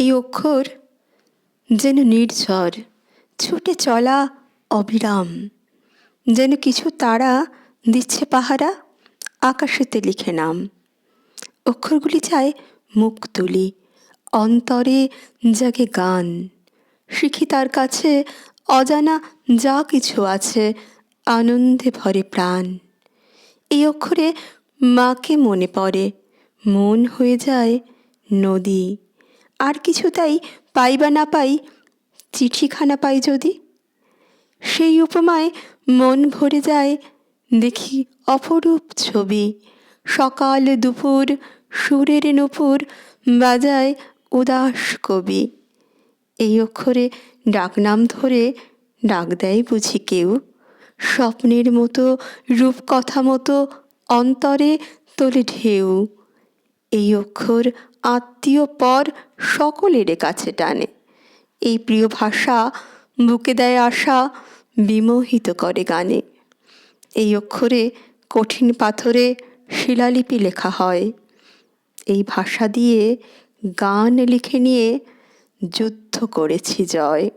এই অক্ষর যেন নির্ঝর ছুটে চলা অবিরাম, যেন কিছু তারা দিচ্ছে পাহারা, আকাশেতে লিখে নাম। অক্ষরগুলি চায় মুখ তুলি, অন্তরে জাগে গান, শিখি তার কাছে অজানা যা কিছু আছে, আনন্দে ভরে প্রাণ। এই অক্ষরে মাকে মনে পড়ে, মন হয়ে যায় নদী। আর কিছু তাই পাই বা না পাই, চিঠিখানা পাই যদি, সেই উপমায় মন ভরে যায়, দেখি অপরূপ ছবি। সকাল দুপুর সুরের নূপুর বাজায় উদাস কবি। এই অক্ষরে ডাকনাম ধরে ডাক দেয় বুঝি কেউ, স্বপ্নের মতো রূপকথা মতো অন্তরে তোলে ঢেউ। এই অক্ষর আত্মীয় পর সকলের কাছে টানে। এই প্রিয় ভাষা বুকে দেয় আশা, বিমোহিত করে গানে। এই অক্ষরে কঠিন পাথরে শিলালিপি লেখা হয়। এই ভাষা দিয়ে গান লিখে নিয়ে যুদ্ধ করেছি জয়।